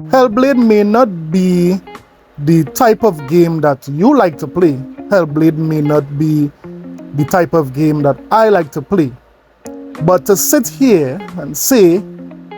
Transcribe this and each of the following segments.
Hellblade may not be the type of game that you like to play. Hellblade may not be the type of game that I like to play. But to sit here and say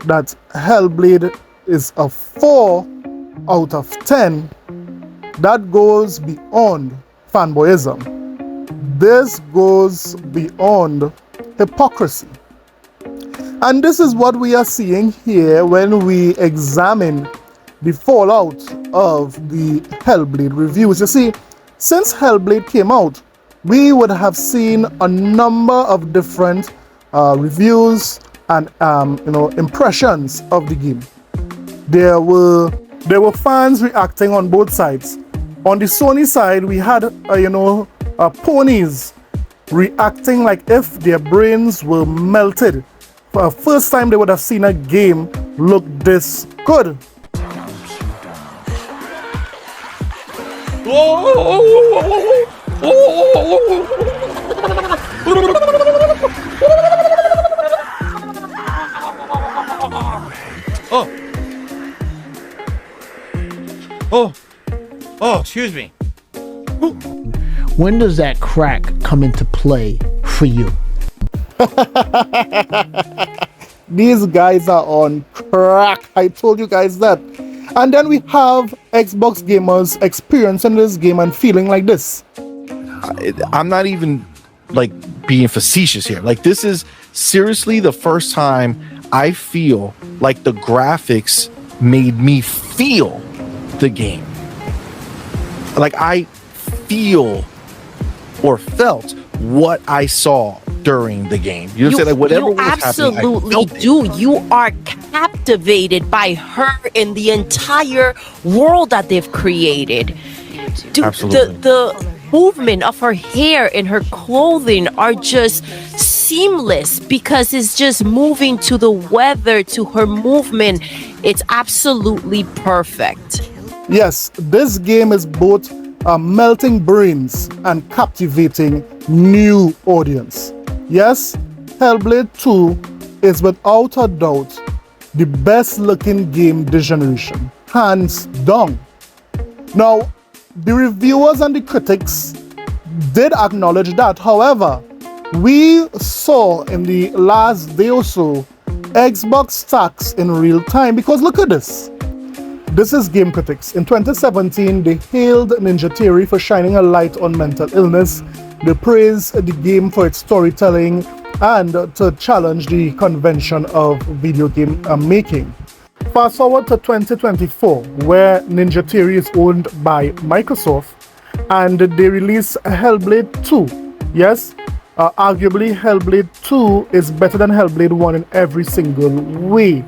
that Hellblade is a 4 out of 10, that goes beyond fanboyism. This goes beyond hypocrisy. And this is what we are seeing here when we examine the fallout of the Hellblade reviews. You see, since Hellblade came out, we would have seen a number of different reviews and impressions of the game. There were fans reacting on both sides. On the Sony side, we had ponies reacting like if their brains were melted. For the first time they would have seen a game look this good. Oh, excuse me. When does that crack come into play for you? These guys are on crack. I told you guys that. And then we have Xbox gamers experiencing this game and feeling like this. I'm not even like being facetious here. Like, this is seriously the first time I feel like the graphics made me feel the game. Like, I feel or felt what I saw during the game. You know what I'm saying? Like, whatever was happening, absolutely I felt do. it. You are captivated by her and the entire world that they've created. Dude, Absolutely. the movement of her hair and her clothing are just seamless because it's just moving to the weather, to her movement. It's absolutely perfect. Yes, this game is both melting brains and captivating new audience. Yes, Hellblade 2 is without a doubt the best looking game this generation, hands down. Now, the reviewers and the critics did acknowledge that. However, we saw in the last day or so Xbox stacks in real time, because look at this. This is Game Critics. In 2017, they hailed Ninja Theory for shining a light on mental illness. They praised the game for its storytelling and to challenge the convention of video game making. Fast forward to 2024, where Ninja Theory is owned by Microsoft, and they release Hellblade 2. Yes, arguably Hellblade 2 is better than Hellblade 1 in every single way.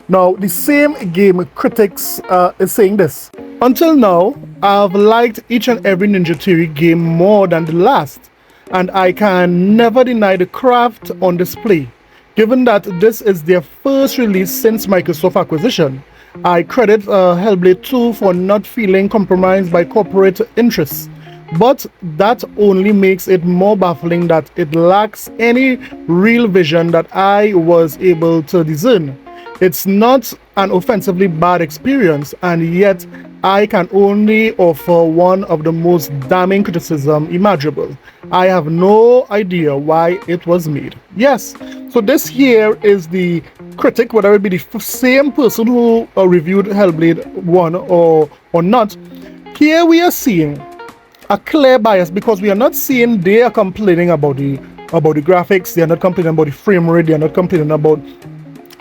Now, the same Game Critics is saying this. Until now, I've liked each and every Ninja Theory game more than the last, and I can never deny the craft on display. Given that this is their first release since Microsoft acquisition, I credit Hellblade 2 for not feeling compromised by corporate interests. But that only makes it more baffling that it lacks any real vision that I was able to discern. It's not an offensively bad experience, and yet I can only offer one of the most damning criticism imaginable. I have no idea why it was made. Yes, so this here is the critic, whether it be the same person who reviewed Hellblade 1 or not. Here we are seeing a clear bias, because we are not seeing they are complaining about the graphics, they are not complaining about the frame rate, they are not complaining about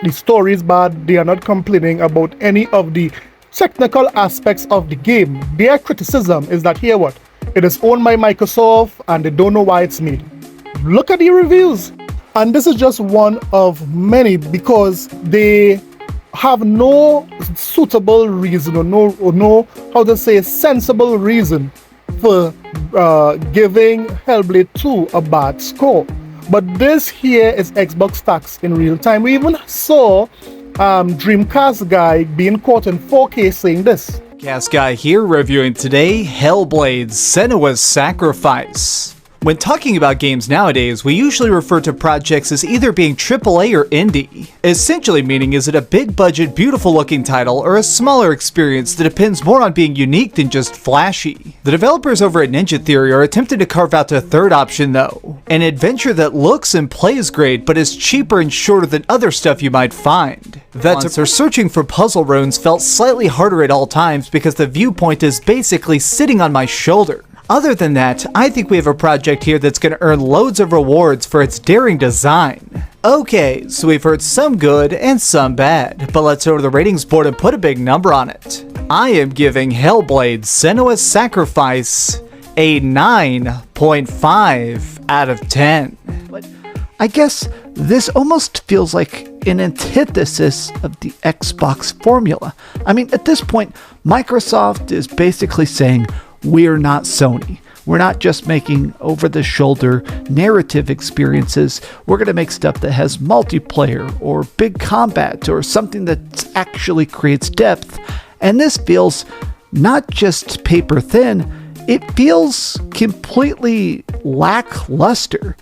the story is bad, they are not complaining about any of the technical aspects of the game. Their criticism is that here what? It is owned by Microsoft and they don't know why it's made. Look at the reviews. And this is just one of many, because they have no suitable reason or no how to say sensible reason for giving Hellblade 2 a bad score. But this here is Xbox stacks in real time. We even saw Dreamcast guy being caught in 4K saying this. Cast Guy here reviewing today Hellblade Senua's Sacrifice. When talking about games nowadays, we usually refer to projects as either being AAA or indie, essentially meaning is it a big budget, beautiful looking title or a smaller experience that depends more on being unique than just flashy. The developers over at Ninja Theory are attempting to carve out a third option though, an adventure that looks and plays great but is cheaper and shorter than other stuff you might find. Vets are searching for puzzle runes felt slightly harder at all times because the viewpoint is basically sitting on my shoulder. Other than that, I think we have a project here that's going to earn loads of rewards for its daring design. Okay, so we've heard some good and some bad, but let's go to the ratings board and put a big number on it. I am giving Hellblade: Senua's Sacrifice a 9.5 out of 10. But I guess this almost feels like an antithesis of the Xbox formula. I mean, at this point, Microsoft is basically saying, we're not Sony. We're not just making over-the-shoulder narrative experiences. We're going to make stuff that has multiplayer or big combat or something that actually creates depth. And this feels not just paper thin, it feels completely lackluster.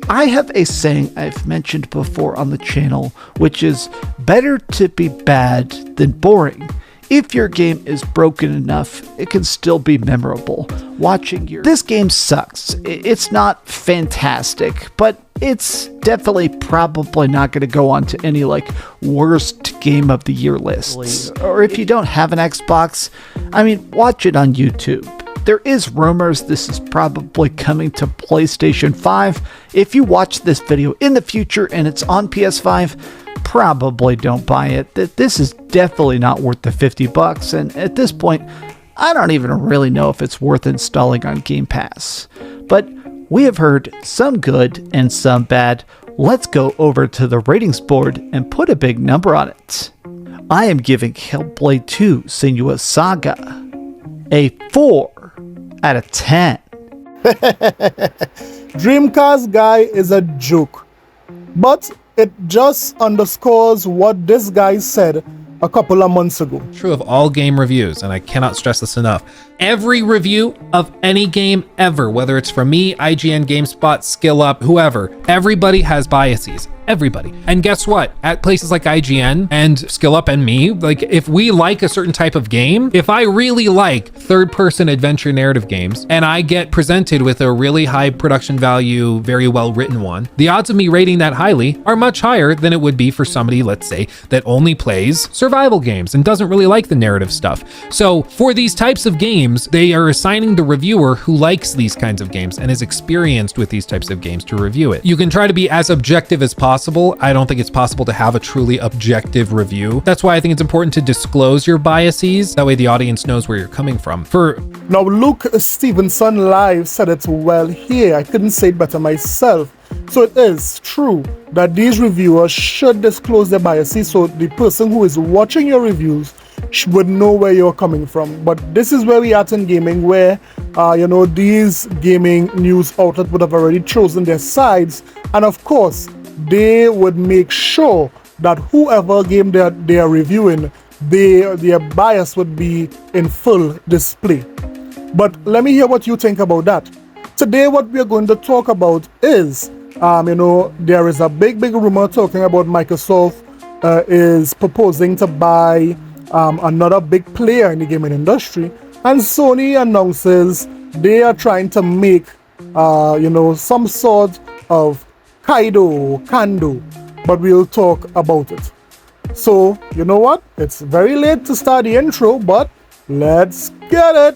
I have a saying I've mentioned before on the channel, which is better to be bad than boring. If your game is broken enough, it can still be memorable. This game sucks. It's not fantastic, but it's definitely probably not going to go on to any worst game of the year lists. Or if you don't have an Xbox, I mean, watch it on YouTube. There is rumors this is probably coming to PlayStation 5. If you watch this video in the future and it's on PS5, probably don't buy it. This is definitely not worth the $50, and at this point, I don't even really know if it's worth installing on Game Pass. But we have heard some good and some bad. Let's go over to the ratings board and put a big number on it. I am giving Hellblade 2: Senua's Saga a 4 out of 10. Dreamcast guy is a joke, but it just underscores what this guy said a couple of months ago. True of all game reviews, and I cannot stress this enough. Every review of any game ever, whether it's from me, IGN, GameSpot, SkillUp, whoever, everybody has biases. Everybody. And guess what? At places like IGN and SkillUp and me, if we like a certain type of game, if I really like third-person adventure narrative games and I get presented with a really high production value, very well-written one, the odds of me rating that highly are much higher than it would be for somebody, let's say, that only plays survival games and doesn't really like the narrative stuff. So for these types of games, they are assigning the reviewer who likes these kinds of games and is experienced with these types of games to review it. You can try to be as objective as possible. I don't think it's possible to have a truly objective review. That's why I think it's important to disclose your biases. That way the audience knows where you're coming from. Now, Luke Stevenson Live said it well here. I couldn't say it better myself. So it is true that these reviewers should disclose their biases so the person who is watching your reviews would know where you're coming from. But this is where we are in gaming, where these gaming news outlets would have already chosen their sides, and of course they would make sure that whoever game they are reviewing, their bias would be in full display. But let me hear what you think about that. Today what we are going to talk about is there is a big rumor talking about Microsoft is proposing to buy another big player in the gaming industry, and Sony announces they are trying to make some sort of Kando, but we'll talk about it. So you know what, it's very late to start the intro, but let's get it.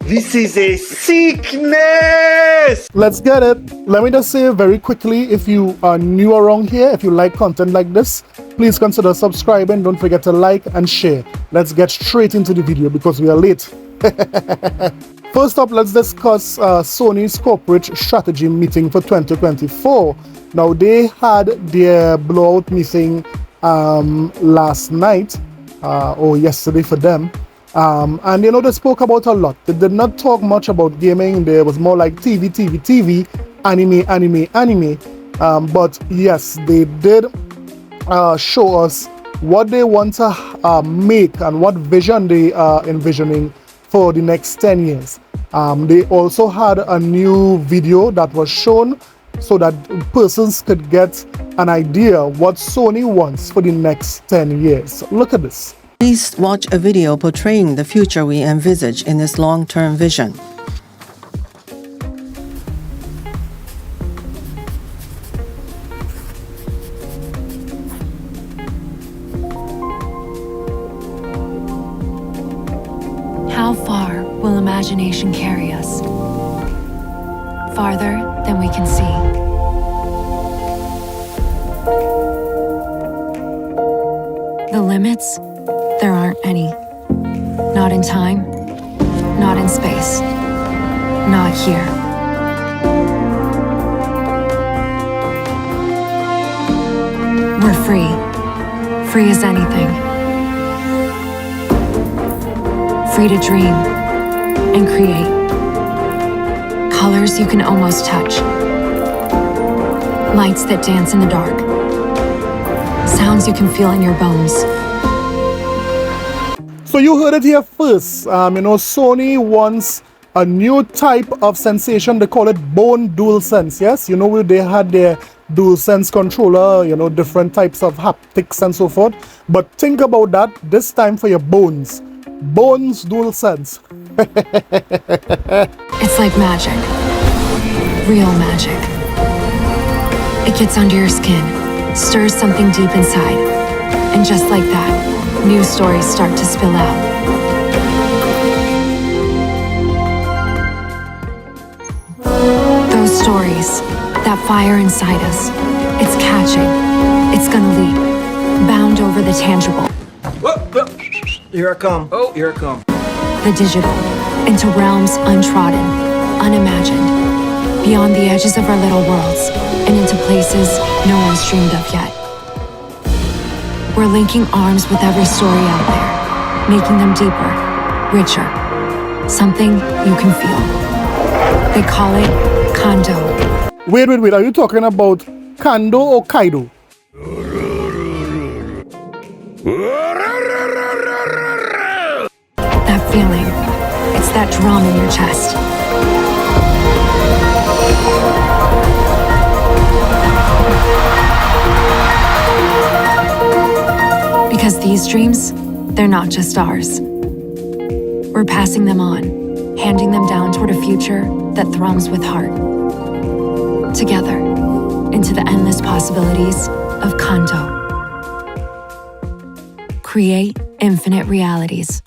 This is a sickness! Let's get it. Let me just say very quickly, if you are new around here, if you like content like this, please consider subscribing. Don't forget to like and share. Let's get straight into the video because we are late. First up, let's discuss Sony's corporate strategy meeting for 2024. Now, they had their blowout meeting last night, or yesterday for them. And they spoke about a lot. They did not talk much about gaming. There was more like TV, anime. But yes, they did show us what they want to make and what vision they are envisioning for the next 10 years. They also had a new video that was shown so that persons could get an idea what Sony wants for the next 10 years. Look at this. Please watch a video portraying the future we envisage in this long-term vision. How far will imagination carry us? Farther than we can see. The limits? There aren't any. Not in time, not in space, not here. We're free. Free as anything. Free to dream and create. Colors you can almost touch. Lights that dance in the dark. Sounds you can feel in your bones. So you heard it here first. Sony wants a new type of sensation. They call it Bone DualSense. Yes, they had their DualSense controller, different types of haptics and so forth. But think about that this time for your bones. Bones DualSense. It's like magic. Real magic. It gets under your skin, stirs something deep inside, and just like that, new stories start to spill out. Those stories, that fire inside us, it's catching, it's gonna leap, bound over the tangible. Here I come. Oh, here I come. The digital, into realms untrodden, unimagined, beyond the edges of our little worlds, and into places no one's dreamed of yet. We're linking arms with every story out there, making them deeper, richer, something you can feel. They call it Kondo. Wait, are you talking about Kando or Kaido? That feeling, it's that drum in your chest. Because these dreams, they're not just ours. We're passing them on, handing them down toward a future that thrums with heart. Together, into the endless possibilities of Kondo. Create infinite realities.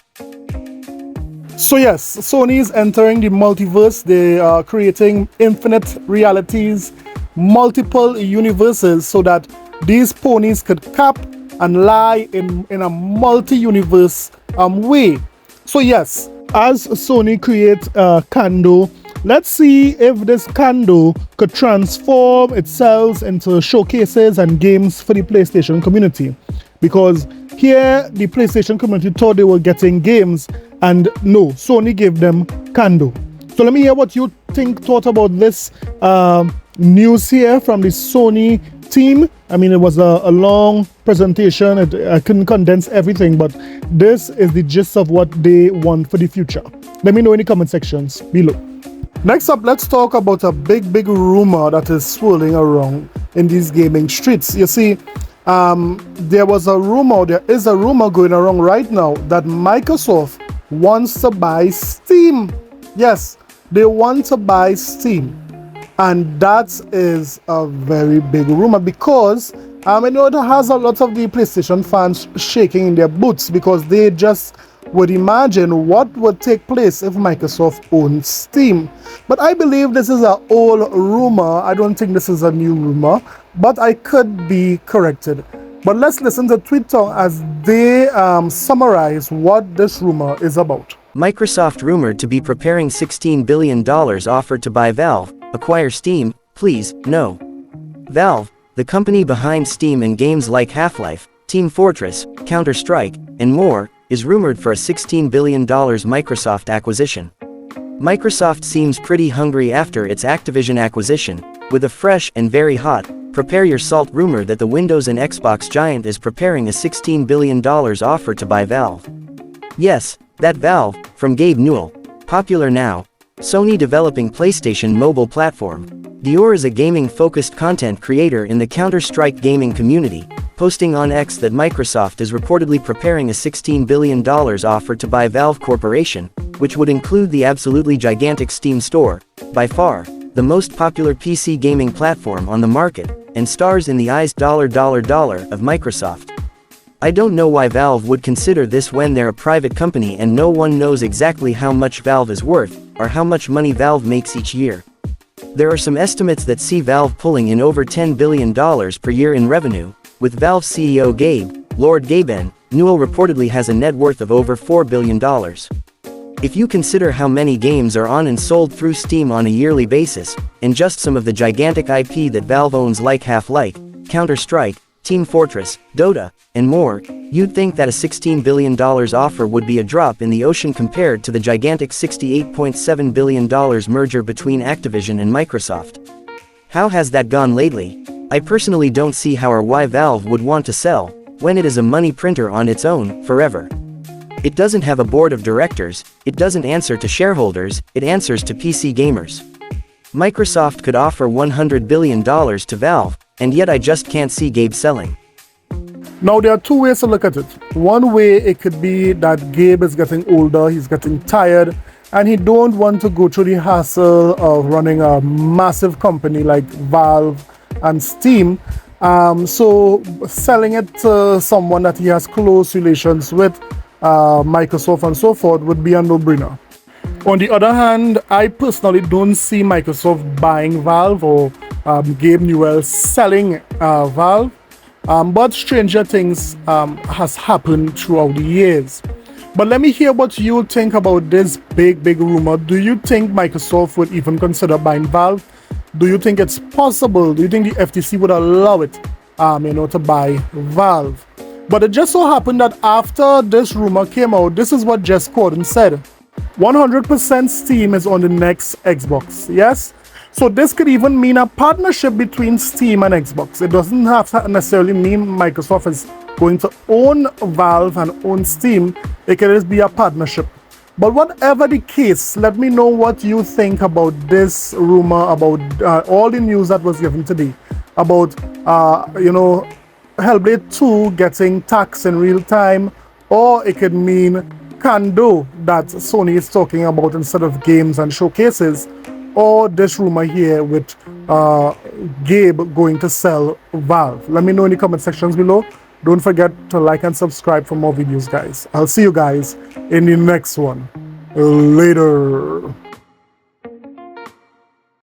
So yes, Sony is entering the multiverse. They are creating infinite realities, multiple universes, so that these ponies could cap and lie in a multi-universe way. So yes, as Sony creates Kondo, let's see if this Kondo could transform itself into showcases and games for the PlayStation community. Because here, the PlayStation community thought they were getting games, and no, Sony gave them Kondo. So let me hear what you thought about this news here from the Sony team. I mean, it was a long presentation. I couldn't condense everything, but this is the gist of what they want for the future. Let me know in the comment sections below. Next up, let's talk about a big rumor that is swirling around in these gaming streets. You see, there is a rumor going around right now that Microsoft wants to buy Steam. Yes, they want to buy Steam. And that is a very big rumor because I know it has a lot of the PlayStation fans shaking in their boots because they just would imagine what would take place if Microsoft owns Steam. But I believe this is an old rumor. I don't think this is a new rumor, but I could be corrected. But let's listen to Twitter as they summarize what this rumor is about. Microsoft rumored to be preparing $16 billion offered to buy Valve, acquire Steam, please, no. Valve, the company behind Steam and games like Half-Life, Team Fortress, Counter-Strike, and more, is rumored for a $16 billion Microsoft acquisition. Microsoft seems pretty hungry after its Activision acquisition, with a fresh and very hot, prepare your salt rumor that the Windows and Xbox giant is preparing a $16 billion offer to buy Valve. Yes, That Valve, from Gabe Newell. Popular now. Sony developing PlayStation mobile platform. Dior is a gaming-focused content creator in the Counter-Strike gaming community, posting on X that Microsoft is reportedly preparing a $16 billion offer to buy Valve Corporation, which would include the absolutely gigantic Steam store, by far, the most popular PC gaming platform on the market, and stars in the eyes $$ of Microsoft. I don't know why Valve would consider this when they're a private company and no one knows exactly how much Valve is worth, or how much money Valve makes each year. There are some estimates that see Valve pulling in over $10 billion per year in revenue, with Valve CEO Lord Gaben Newell reportedly has a net worth of over $4 billion. If you consider how many games are on and sold through Steam on a yearly basis, and just some of the gigantic IP that Valve owns like Half-Life, Counter-Strike, Team Fortress, Dota, and more, you'd think that a $16 billion offer would be a drop in the ocean compared to the gigantic $68.7 billion merger between Activision and Microsoft. How has that gone lately? I personally don't see how or why Valve would want to sell, when it is a money printer on its own, forever. It doesn't have a board of directors, it doesn't answer to shareholders, it answers to PC gamers. Microsoft could offer $100 billion to Valve, and yet I just can't see Gabe selling. Now, there are two ways to look at it. One way, it could be that Gabe is getting older, he's getting tired, and he don't want to go through the hassle of running a massive company like Valve and Steam. So selling it to someone that he has close relations with, Microsoft and so forth, would be a no-brainer. On the other hand, I personally don't see Microsoft buying Valve or Gabe Newell selling Valve. But stranger things has happened throughout the years. But let me hear what you think about this big rumor. Do you think Microsoft would even consider buying Valve? Do you think it's possible? Do you think the FTC would allow it, to buy Valve? But it just so happened that after this rumor came out, this is what Jess Corden said. 100% Steam is on the next Xbox, yes? So this could even mean a partnership between Steam and Xbox. It doesn't have to necessarily mean Microsoft is going to own Valve and own Steam. It can just be a partnership. But whatever the case, let me know what you think about this rumor, about all the news that was given today, about, Hellblade 2 getting taxed in real time, or it could mean Kando that Sony is talking about instead of games and showcases, or this rumor here with Gabe going to sell Valve. Let me know in the comment sections below. Don't forget to like and subscribe for more videos, guys. I'll see you guys in the next one. Later.